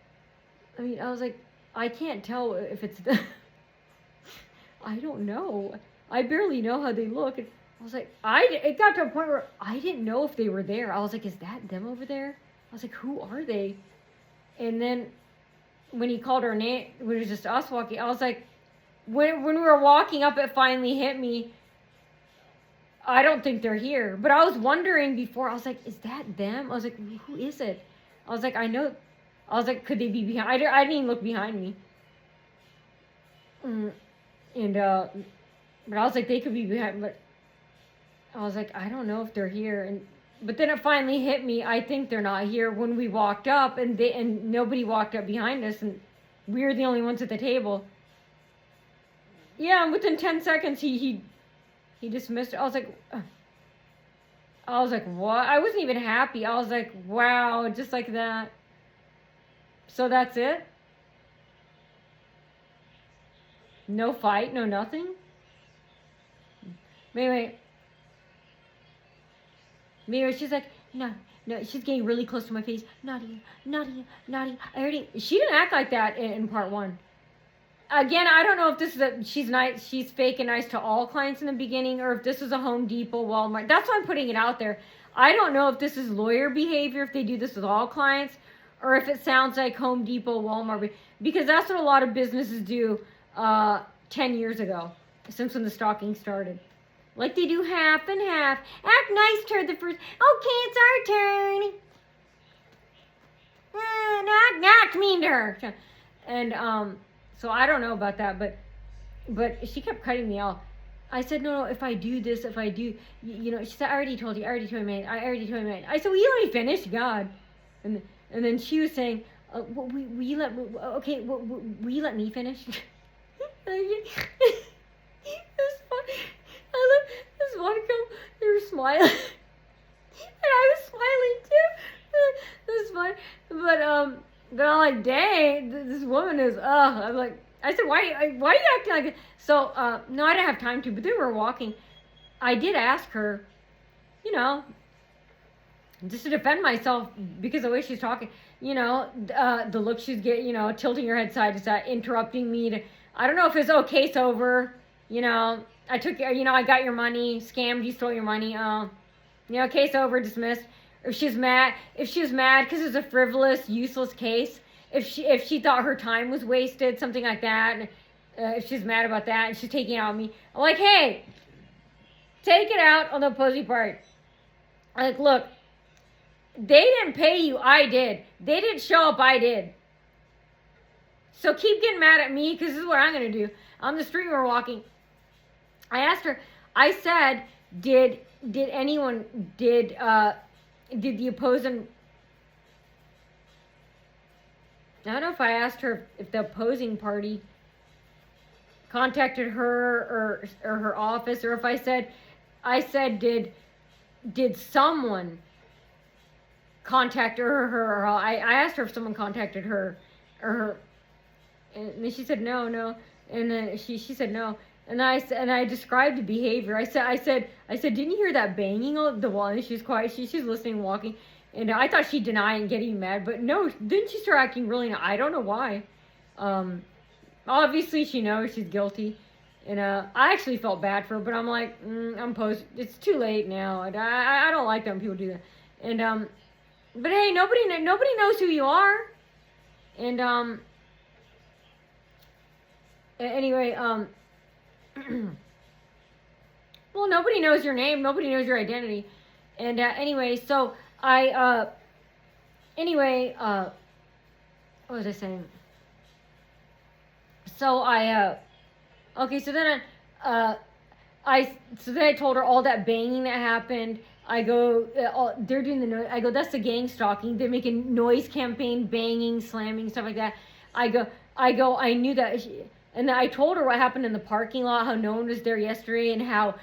I mean, I was like, I can't tell if it's them. I don't know. I barely know how they look. And I was like, it got to a point where I didn't know if they were there. I was like, is that them over there? I was like, who are they? And then when he called our name, when it was just us walking, I was like, when we were walking up, it finally hit me. I don't think they're here. But I was wondering before, I was like, is that them? I was like, who is it? I was like, I know. I was like, could they be behind? I didn't even look behind me. And, but I was like, they could be behind. But I was like, I don't know if they're here. But then it finally hit me. I think they're not here. When we walked up, and nobody walked up behind us, and we were the only ones at the table. Yeah, and within 10 seconds, he dismissed it. I was like, what? I wasn't even happy. I was like, wow, just like that. So that's it? No fight, no nothing. Anyway, she's like, no, she's getting really close to my face. Nadia. I already. She didn't act like that in part 1. Again, I don't know if this is she's nice, she's fake and nice to all clients in the beginning, or if this is a Home Depot, Walmart. That's why I'm putting it out there. I don't know if this is lawyer behavior, if they do this with all clients, or if it sounds like Home Depot, Walmart, because that's what a lot of businesses do 10 years ago, since when the stalking started. Like they do half and half. Act nice toward the first. Okay, it's our turn. Not mean to her. And so I don't know about that, but she kept cutting me off. I said, no, if I do this, if I do, she said, I already told you, man. I said, will you let me finish? God. And then she was saying, will you let me finish? It was fun. I looked, this one girl, they were smiling. And I was smiling too. It was fun. But I'm like, dang, this woman is, I'm like, I said, why are you acting like this? So, no, I didn't have time to, but they were walking. I did ask her, just to defend myself because of the way she's talking, the look she's getting, tilting her head side to side, interrupting me I don't know if it's, case over, I took, I got your money, scammed you, stole your money, case over, dismissed. If she's mad because it's a frivolous, useless case, if she thought her time was wasted, something like that, if she's mad about that and she's taking it out on me, I'm like, hey, take it out on the opposing party. I'm like, look, they didn't pay you, I did. They didn't show up, I did. So keep getting mad at me because this is what I'm going to do. On the street we were walking. I asked her, I said, did the opposing, I don't know if I asked her if the opposing party contacted her or her office, or if I said, did someone contact her or her? I asked her if someone contacted her or her, and then she said no, and then she said no. And I described the behavior. I said, didn't you hear that banging on the wall? And she's quiet. She's listening, walking. And I thought she'd deny and getting mad, but no, didn't she start acting really? I don't know why. Obviously she knows she's guilty, and I actually felt bad for her. But I'm like, it's too late now. I don't like that when people do that. And but hey, nobody knows who you are. And anyway, well, nobody knows your name, nobody knows your identity. And anyway, so what was I saying? So so then I told her all that banging that happened. I go, they're doing the noise. I go, that's the gang stalking. They're making noise campaign, banging, slamming, stuff like that. I go, I knew that. And then I told her what happened in the parking lot, how no one was there yesterday, and how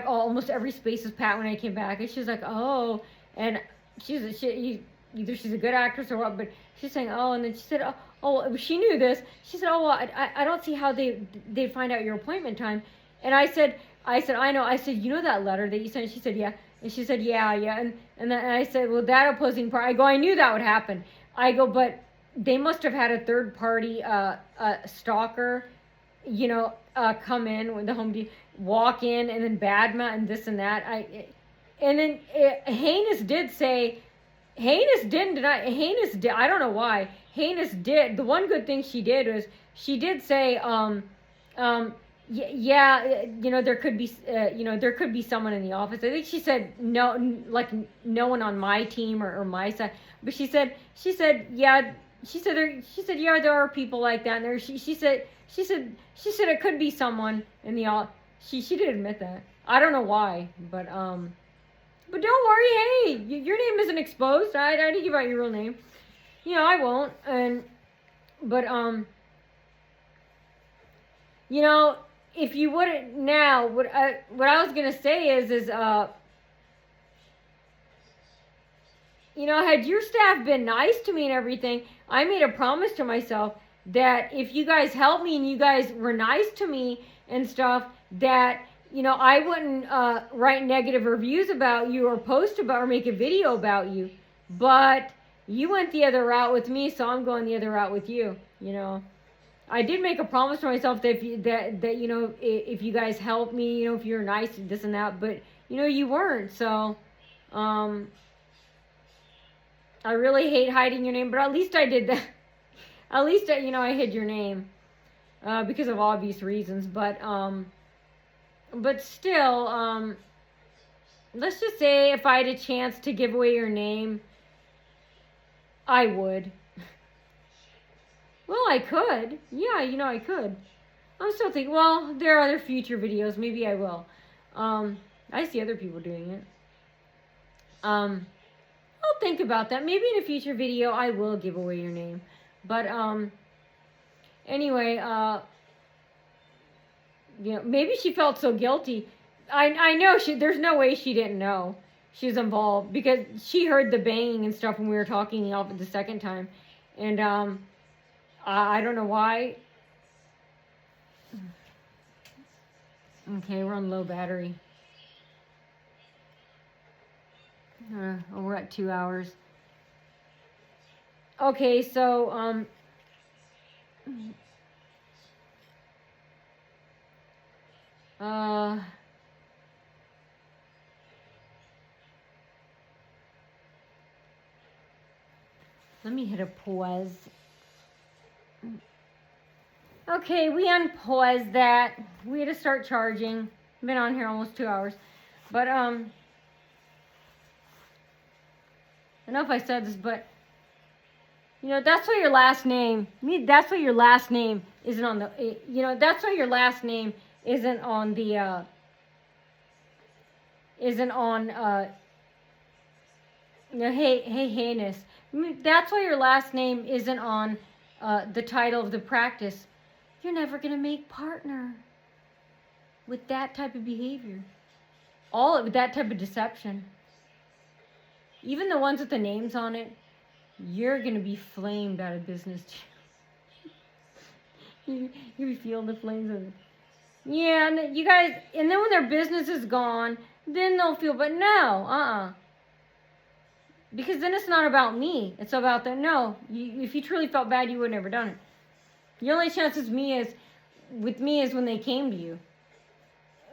almost every space was packed when I came back. And she's like, oh, and either she's a good actress or what, but she's saying, oh, and then she said, oh, she knew this. She said, oh, well, I don't see how they'd find out your appointment time. And I said, I know. I said, you know that letter that you sent? She said, yeah. And she said, yeah. And then I said, well, that opposing part. I go, I knew that would happen. I go, but they must have had a third party stalker, come in when the Home Depot, walk in and then badmouth and this and that. And then Heinous did say, Heinous didn't deny. Heinous did. I don't know why. Heinous did. The one good thing she did was she did say, there could be someone in the office. I think she said no, like no one on my team or my side. But she said yeah. She said yeah, there are people like that. And there, she said it could be someone in the office. She did admit that. I don't know why, but don't worry. Hey, your name isn't exposed. I didn't give out your real name. I won't. But if you wouldn't now, what I was gonna say is had your staff been nice to me and everything, I made a promise to myself that if you guys helped me and you guys were nice to me and stuff, that, you know, I wouldn't write negative reviews about you or post about or make a video about you. But you went the other route with me, so I'm going the other route with you, you know. I did make a promise to myself that if you, that you know, if you guys help me, you know, if you're nice, this and that, but you know, you weren't. So I really hate hiding your name, but at least I did that. At least you know, I hid your name because of obvious reasons. But still, let's just say if I had a chance to give away your name, I would. Well, I could. Yeah, you know, I could. I'm still thinking, well, there are other future videos. Maybe I will. I see other people doing it. I'll think about that. Maybe in a future video, I will give away your name. But, anyway, you know, maybe she felt so guilty. I know there's no way she didn't know she was involved, because she heard the banging and stuff when we were talking the second time. And, I don't know why. Okay, we're on low battery. We're at 2 hours. Okay, so, let me hit a pause. Okay, we unpaused that. We had to start charging. Been on here almost 2 hours. But, I don't know if I said this, but, you know, that's why your last name, that's why your last name isn't on the, you know, that's why your last name isn't on the, isn't on, you know, hey, heinous. That's why your last name isn't on the title of the practice. You're never going to make partner with that type of behavior. With that type of deception. Even the ones with the names on it, you're going to be flamed out of business. You'll be feeling the flames of it. Yeah, and you guys, and then when their business is gone, then they'll feel, but no, because then it's not about me. It's about them. No, if you truly felt bad, you would have never done it. The only chance with me is when they came to you.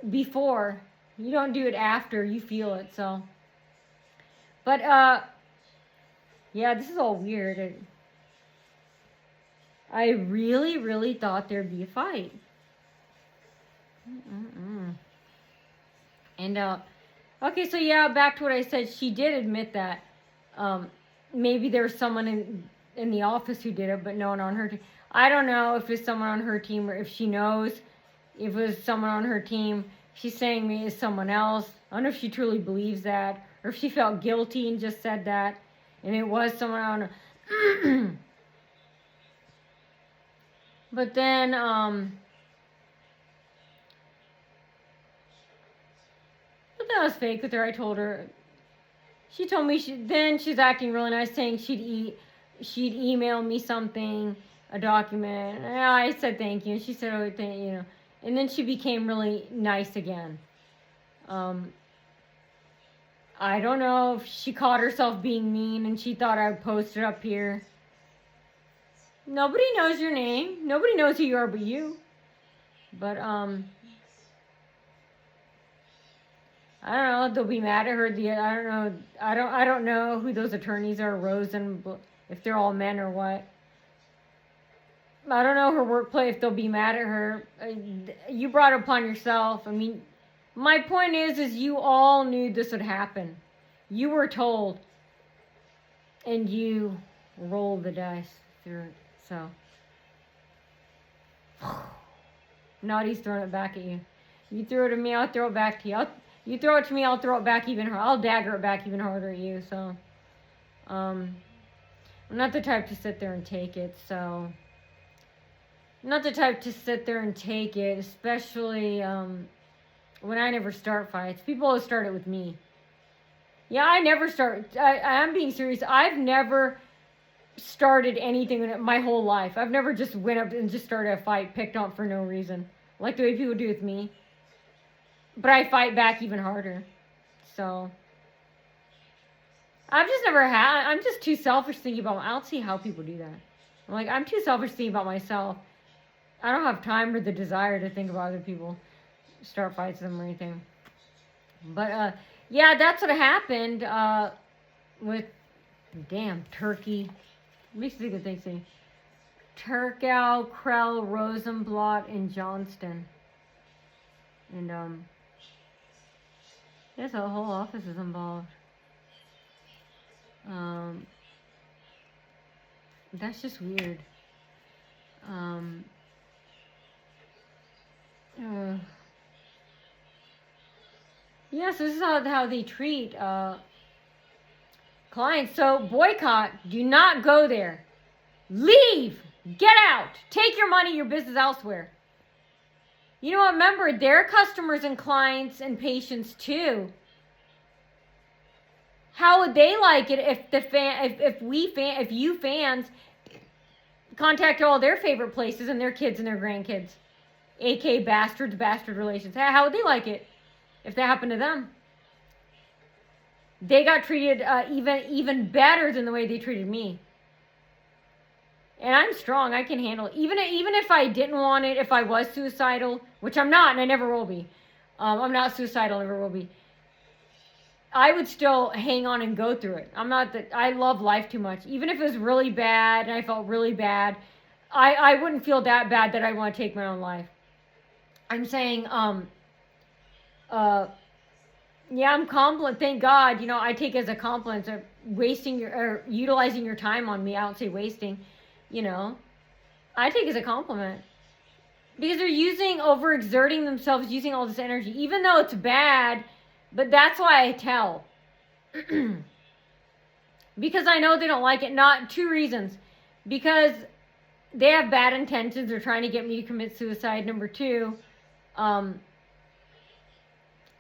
Before. You don't do it after you feel it, so. But, yeah, this is all weird. I really, really thought there'd be a fight. And, okay, so yeah, back to what I said. She did admit that. Maybe there was someone in the office who did it, but no one on her team. I don't know if it's someone on her team or if she knows if it was someone on her team. She's saying me as someone else. I don't know if she truly believes that or if she felt guilty and just said that and it was someone on her. But then, but that was fake with her. I told her. She told me then she's acting really nice, saying she'd email me something, a document. And I said thank you, and she said, oh, thank you, know. And then she became really nice again. I don't know if she caught herself being mean and she thought I would post it up here. Nobody knows your name. Nobody knows who you are but you. But, I don't know. They'll be mad at her. I don't know. I don't know who those attorneys are, Rosenblatt, if they're all men or what. I don't know her workplace, if they'll be mad at her. You brought it upon yourself. I mean, my point is you all knew this would happen. You were told. And you rolled the dice through it. So. Naughty's throwing it back at you. You threw it at me, I'll throw it back to you. You throw it to me, I'll throw it back even harder. I'll dagger it back even harder at you. So, I'm not the type to sit there and take it. So, I'm not the type to sit there and take it, especially when I never start fights. People always start it with me. Yeah, I never start. I'm being serious. I've never started anything in my whole life. I've never just went up and just started a fight, picked on for no reason, like the way people do with me. But I fight back even harder. So I've just never had. I'm just too selfish thinking about. I don't see how people do that. I'm too selfish thinking about myself. I don't have time or the desire to think about other people, start fights with them or anything. But yeah, that's what happened with damn turkey. At least think of things. Tourkow Crell Rosenblatt in Johnston, and there's a whole office is involved. That's just weird. Yes, this is how they treat clients. So boycott. Do not go there. Leave. Get out. Take your money, your business elsewhere. You know what? Remember, they're customers and clients and patients too. How would they like it if you fans contacted all their favorite places and their kids and their grandkids, aka bastard relations? How would they like it if that happened to them? They got treated even better than the way they treated me. And I'm strong. I can handle it. Even if I didn't want it, if I was suicidal, which I'm not, and I never will be. I'm not suicidal, never will be. I would still hang on and go through it. I love life too much. Even if it was really bad and I felt really bad, I wouldn't feel that bad that I want to take my own life. I'm saying, yeah, I'm compliment. Thank God, I take it as a compliment. So utilizing your time on me. I don't say wasting, I take it as a compliment. Because they're overexerting themselves, using all this energy, even though it's bad. But that's why I tell. Because I know they don't like it. Not 2 reasons. Because they have bad intentions. They're trying to get me to commit suicide. Number 2,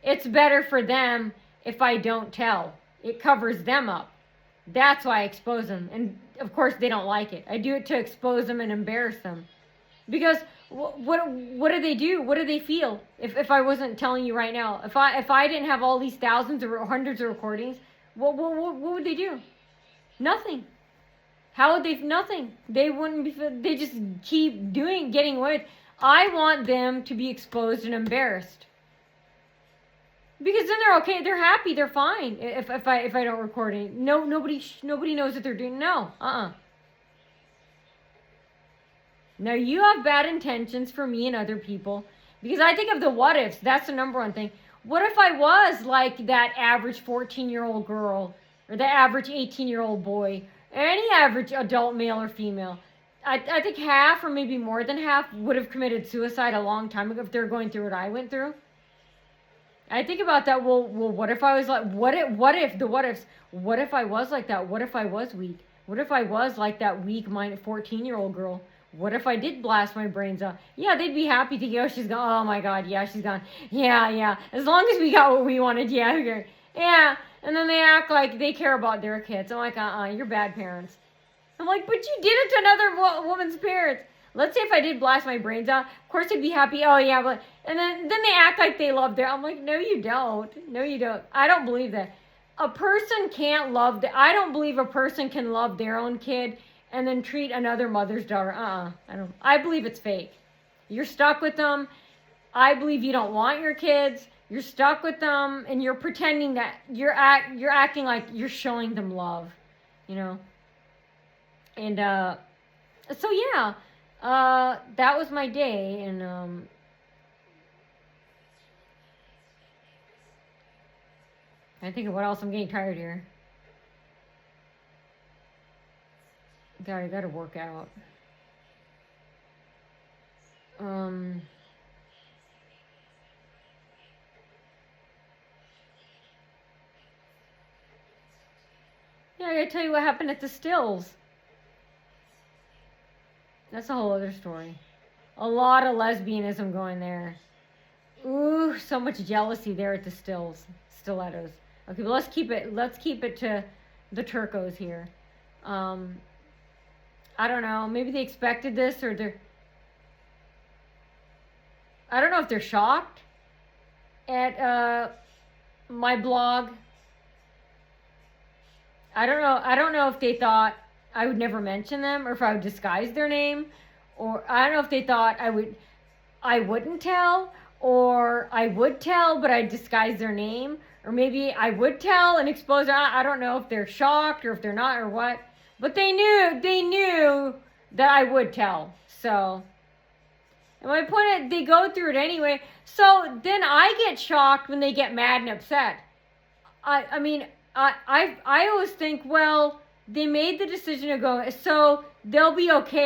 it's better for them if I don't tell. It covers them up. That's why I expose them. And of course they don't like it. I do it to expose them and embarrass them. Because what do they do? What do they feel if I wasn't telling you right now? If I didn't have all these thousands or hundreds of recordings, what would they do? Nothing. How would they? Nothing. They wouldn't be. They just keep getting away with. I want them to be exposed and embarrassed. Because then they're okay. They're happy. They're fine. If I don't record it, nobody knows what they're doing. No. Now, you have bad intentions for me and other people. Because I think of the what ifs. That's the number one thing. What if I was like that average 14-year-old girl, or the average 18-year-old boy, or any average adult male or female? I think half, or maybe more than half, would have committed suicide a long time ago if they're going through what I went through. I think about that. Well, what if I was like, what if I was like that? What if I was weak? What if I was like that weak-minded 14-year-old girl? What if I did blast my brains out? Yeah, they'd be happy to go, she's gone. Oh my God, yeah, she's gone. Yeah. As long as we got what we wanted, yeah. Yeah. And then they act like they care about their kids. I'm like, you're bad parents. I'm like, but you did it to another woman's parents. Let's say if I did blast my brains out, of course they'd be happy. Oh yeah, but and then they act like they love their. I'm like, no, you don't. No, you don't. I don't believe that. A person can't love. I don't believe a person can love their own kid and then treat another mother's daughter. I don't. I believe it's fake. You're stuck with them. I believe you don't want your kids. You're stuck with them, and you're pretending that you're acting like you're showing them love, And so yeah, that was my day, and I think of what else. I'm getting tired here. God, I gotta work out. Yeah, I gotta tell you what happened at the Stills. That's a whole other story. A lot of lesbianism going there. Ooh, so much jealousy there at the stilettos. Okay, but let's keep it to the Turcos here. I don't know. Maybe they expected this, or I don't know if they're shocked at my blog. I don't know. I don't know if they thought I would never mention them, or if I would disguise their name, or I don't know if they thought I wouldn't tell, or I would tell but I'd disguise their name, or maybe I would tell and expose. I don't know if they're shocked or if they're not or what, but they knew that I would tell. So, and my point is, they go through it anyway. So then I get shocked when they get mad and upset. I mean, I always think, well, they made the decision to go, so they'll be okay